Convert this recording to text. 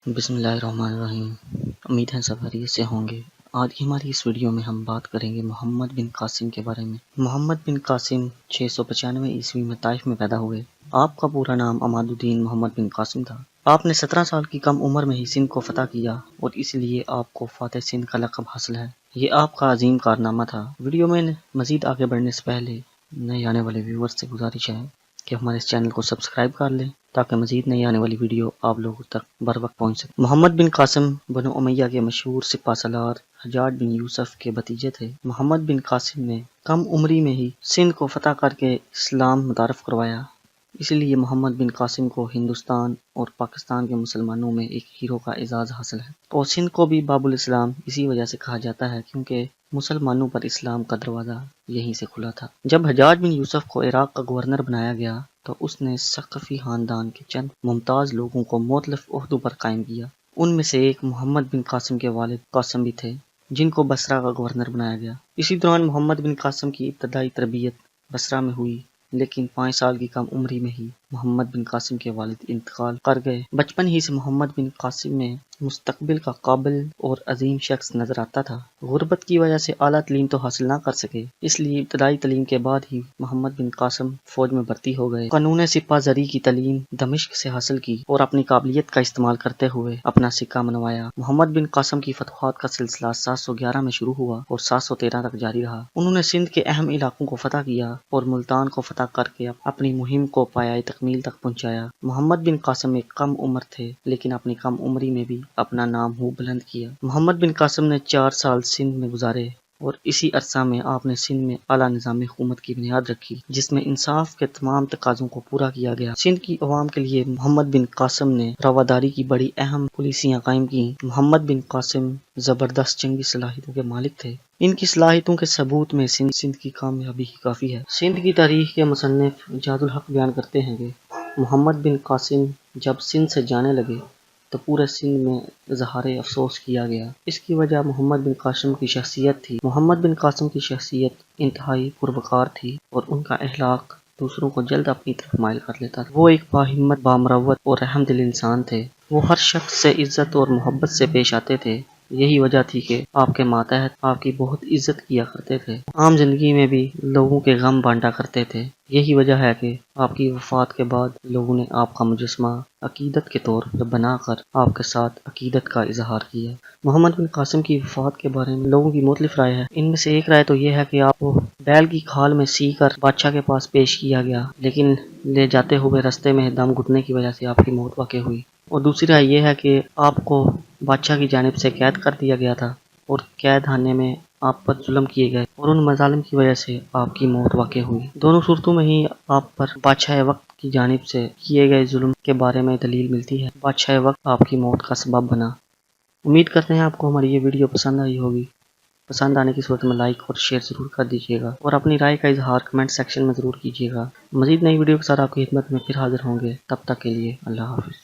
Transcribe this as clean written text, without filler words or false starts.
بسم اللہ الرحمن الرحیم۔ امید ہے سب خیریت سے ہوں گے۔ آج کی ہماری اس ویڈیو میں ہم بات کریں گے محمد بن قاسم کے بارے میں۔ محمد بن قاسم 695 عیسوی میں طائف میں پیدا ہوئے۔ آپ کا پورا نام عماد الدین محمد بن قاسم تھا۔ آپ نے 17 سال کی کم عمر میں ہی سندھ کو فتح کیا اور اس لیے آپ کو فاتح سندھ کا لقب حاصل ہے۔ یہ آپ کا عظیم کارنامہ تھا۔ ویڈیو میں مزید آگے بڑھنے سے پہلے نئے آنے والے ویورز سے گزارش ہے کہ ہمارے اس چینل کو سبسکرائب کر لیں تاکہ مزید نئی آنے والی ویڈیو آپ لوگوں تک بر وقت پہنچ سکے۔ محمد بن قاسم بنو امیہ کے مشہور سپہ سالار حجاج بن یوسف کے بھتیجے تھے۔ محمد بن قاسم نے کم عمری میں ہی سندھ کو فتح کر کے اسلام متعارف کروایا، اس لیے محمد بن قاسم کو ہندوستان اور پاکستان کے مسلمانوں میں ایک ہیرو کا اعزاز حاصل ہے، اور سندھ کو بھی باب الاسلام اسی وجہ سے کہا جاتا ہے کیونکہ مسلمانوں پر اسلام کا دروازہ یہیں سے کھلا تھا۔ جب حجاج بن یوسف کو عراق کا گورنر بنایا گیا تو اس نے ثقفی خاندان کے چند ممتاز لوگوں کو مختلف عہدوں پر قائم کیا۔ ان میں سے ایک محمد بن قاسم کے والد قاسم بھی تھے جن کو بصرہ کا گورنر بنایا گیا۔ اسی دوران محمد بن قاسم کی ابتدائی تربیت بصرہ میں ہوئی، لیکن 5 سال کی کم عمری میں ہی محمد بن قاسم کے والد انتقال کر گئے۔ بچپن ہی سے محمد بن قاسم میں مستقبل کا قابل اور عظیم شخص نظر آتا تھا۔ غربت کی وجہ سے اعلیٰ تعلیم تو حاصل نہ کر سکے، اس لیے ابتدائی تعلیم کے بعد ہی محمد بن قاسم فوج میں بھرتی ہو گئے۔ قانون سپہ زری کی تعلیم دمشق سے حاصل کی اور اپنی قابلیت کا استعمال کرتے ہوئے اپنا سکہ منوایا۔ محمد بن قاسم کی فتوحات کا سلسلہ 711 میں شروع ہوا اور 713 تک جاری رہا۔ انہوں نے سندھ کے اہم علاقوں کو فتح کیا اور ملتان کو فتح کر کے اپنی مہم کو پایۂ تکمیل تک پہنچایا۔ محمد بن قاسم ایک کم عمر تھے لیکن اپنی کم عمری میں بھی اپنا نام خوب بلند کیا۔ محمد بن قاسم نے 4 سال سندھ میں گزارے اور اسی عرصہ میں آپ نے سندھ میں اعلیٰ نظام حکومت کی بنیاد رکھی جس میں انصاف کے تمام تقاضوں کو پورا کیا گیا۔ سندھ کی عوام کے لیے محمد بن قاسم نے رواداری کی بڑی اہم پالیسیاں قائم کی۔ محمد بن قاسم زبردست جنگی صلاحیتوں کے مالک تھے۔ ان کی صلاحیتوں کے ثبوت میں سندھ کی کامیابی ہی کافی ہے۔ سندھ کی تاریخ کے مصنف جاد الحق بیان کرتے ہیں کہ محمد بن قاسم جب سندھ سے جانے لگے تو پورے سندھ میں اظہار افسوس کیا گیا۔ اس کی وجہ محمد بن قاسم کی شخصیت تھی۔ محمد بن قاسم کی شخصیت انتہائی پروقار تھی اور ان کا اخلاق دوسروں کو جلد اپنی طرف مائل کر لیتا تھا۔ وہ ایک باہمت، بامروت اور رحم دل انسان تھے۔ وہ ہر شخص سے عزت اور محبت سے پیش آتے تھے۔ یہی وجہ تھی کہ آپ کے ماتحت آپ کی بہت عزت کیا کرتے تھے۔ عام زندگی میں بھی لوگوں کے غم بانٹا کرتے تھے۔ یہی وجہ ہے کہ آپ کی وفات کے بعد لوگوں نے آپ کا مجسمہ عقیدت کے طور پر بنا کر آپ کے ساتھ عقیدت کا اظہار کیا۔ محمد بن قاسم کی وفات کے بارے میں لوگوں کی مختلف رائے ہے۔ ان میں سے ایک رائے تو یہ ہے کہ آپ کو بیل کی کھال میں سی کر بادشاہ کے پاس پیش کیا گیا، لیکن لے جاتے ہوئے رستے میں دم گھٹنے کی وجہ سے آپ کی موت واقع ہوئی۔ اور دوسری رائے یہ ہے کہ آپ کو بادشاہ کی جانب سے قید کر دیا گیا تھا اور قید خانے میں آپ پر ظلم کیے گئے اور ان مظالم کی وجہ سے آپ کی موت واقع ہوئی۔ دونوں صورتوں میں ہی آپ پر بادشاہ وقت کی جانب سے کیے گئے ظلم کے بارے میں دلیل ملتی ہے۔ بادشاہ وقت آپ کی موت کا سبب بنا۔ امید کرتے ہیں آپ کو ہماری یہ ویڈیو پسند آئی ہوگی۔ پسند آنے کی صورت میں لائک اور شیئر ضرور کر دیجیے گا اور اپنی رائے کا اظہار کمنٹ سیکشن میں ضرور کیجیے گا۔ مزید نئی ویڈیو کے ساتھ آپ کی خدمت میں پھر حاضر ہوں گے، تب تک کے لیے اللہ حافظ۔